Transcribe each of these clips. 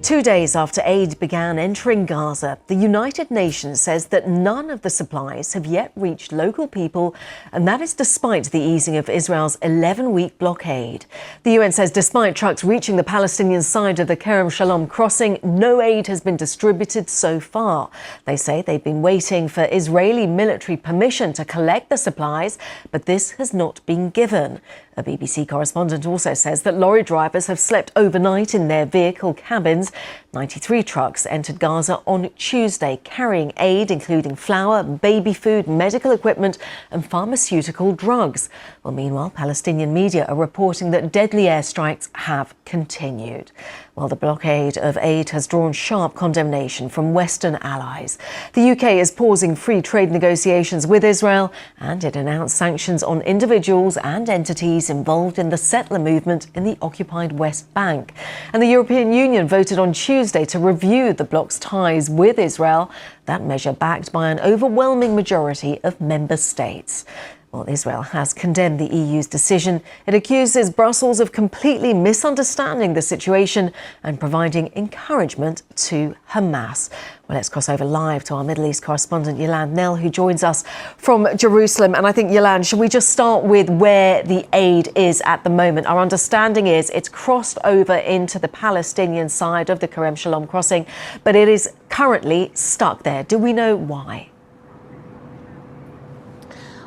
2 days after aid began entering Gaza, the United Nations says that none of the supplies have yet reached local people, and that is despite the easing of Israel's 11-week blockade. The UN says despite trucks reaching the Palestinian side of the Kerem Shalom crossing, no aid has been distributed so far. They say they've been waiting for Israeli military permission to collect the supplies, but this has not been given. A BBC correspondent also says that lorry drivers have slept overnight in their vehicle cabins. 93 trucks entered Gaza on Tuesday, carrying aid including flour, baby food, medical equipment and pharmaceutical drugs. Well, meanwhile, Palestinian media are reporting that deadly airstrikes have continued. Well, the blockade of aid has drawn sharp condemnation from Western allies. The UK is pausing free trade negotiations with Israel, and it announced sanctions on individuals and entities involved in the settler movement in the occupied West Bank. And the European Union voted on Tuesday to review the bloc's ties with Israel, that measure backed by an overwhelming majority of member states. Well, Israel has condemned the EU's decision. It accuses Brussels of completely misunderstanding the situation and providing encouragement to Hamas. Well, let's cross over live to our Middle East correspondent, Yolande Knell, who joins us from Jerusalem. And I think, Yolande, should we just start with where the aid is at the moment? Our understanding is it's crossed over into the Palestinian side of the Kerem Shalom crossing, but it is currently stuck there. Do we know why?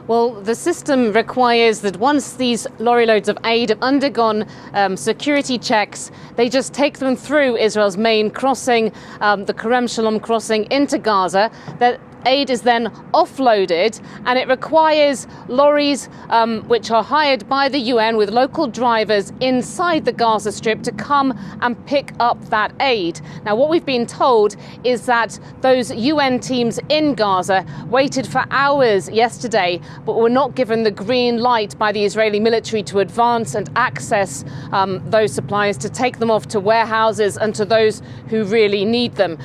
Well, the system requires that once these lorry loads of aid have undergone security checks, they just take them through Israel's main crossing, the Kerem Shalom crossing into Gaza. That aid is then offloaded, and it requires lorries which are hired by the UN with local drivers inside the Gaza Strip to come and pick up that aid. Now, what we've been told is that those UN teams in Gaza waited for hours yesterday, but were not given the green light by the Israeli military to advance and access those supplies, to take them off to warehouses and to those who really need them.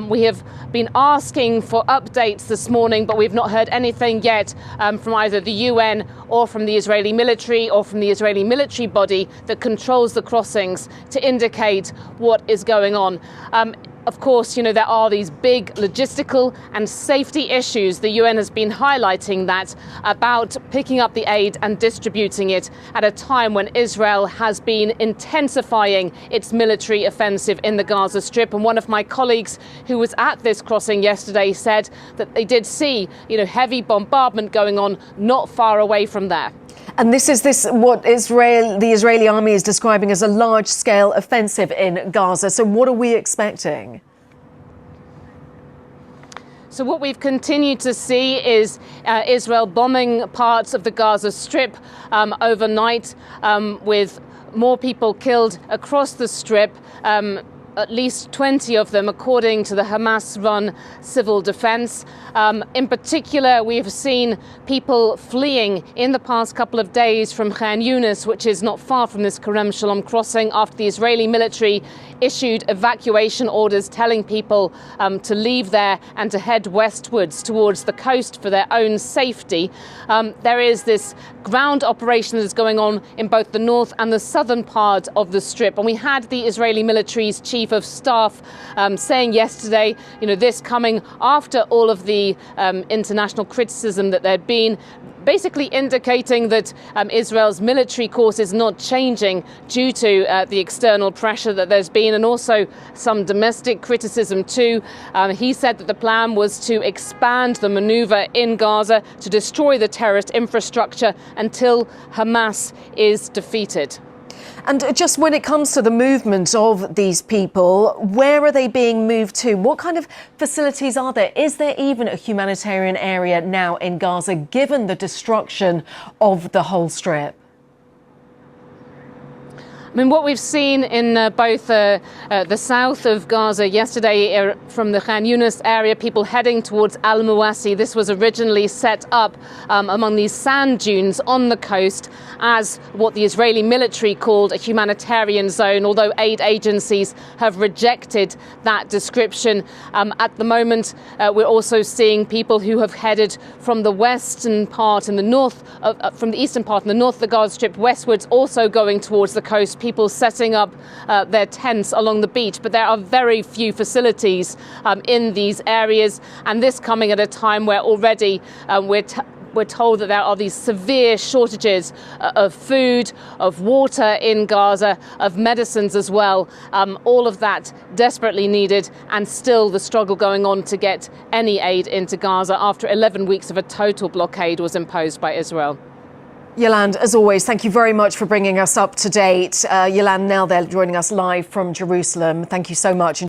We have been asking for updates this morning, but we've not heard anything yet from either the UN or from the Israeli military or from the Israeli military body that controls the crossings to indicate what is going on. Of course, you know, there are these big logistical and safety issues. The UN has been highlighting that about picking up the aid and distributing it at a time when Israel has been intensifying its military offensive in the Gaza Strip. And one of my colleagues who was at this crossing yesterday said that they did see, you know, heavy bombardment going on not far away from there. And this is what the Israeli army is describing as a large-scale offensive in Gaza. So what are we expecting? So what we've continued to see is Israel bombing parts of the Gaza Strip overnight, with more people killed across the Strip. At least 20 of them, according to the Hamas-run civil defense. In particular, we've seen people fleeing in the past couple of days from Khan Yunis, which is not far from this Kerem Shalom crossing, after the Israeli military issued evacuation orders telling people to leave there and to head westwards towards the coast for their own safety. There is this ground operation that is going on in both the north and the southern part of the Strip. And we had the Israeli military's chief of staff saying yesterday, you know, this coming after all of the international criticism that there'd been, basically indicating that Israel's military course is not changing due to the external pressure that there's been, and also some domestic criticism too. He said that the plan was to expand the maneuver in Gaza to destroy the terrorist infrastructure until Hamas is defeated. And just when it comes to the movement of these people, where are they being moved to? What kind of facilities are there? Is there even a humanitarian area now in Gaza, given the destruction of the whole Strip? I mean, what we've seen in both the south of Gaza yesterday from the Khan Yunis area, people heading towards Al Mawasi. This was originally set up among these sand dunes on the coast as what the Israeli military called a humanitarian zone, although aid agencies have rejected that description. At the moment, we're also seeing people who have headed from the western part and the north, from the eastern part and the north of the Gaza Strip westwards, also going towards the coast. people setting up their tents along the beach, but there are very few facilities in these areas, and this coming at a time where already we're told that there are these severe shortages of food, of water in Gaza, of medicines as well. All of that desperately needed, and still the struggle going on to get any aid into Gaza after 11 weeks of a total blockade was imposed by Israel. Yolande, as always, thank you very much for bringing us up to date. Yolande Knell there joining us live from Jerusalem. Thank you so much.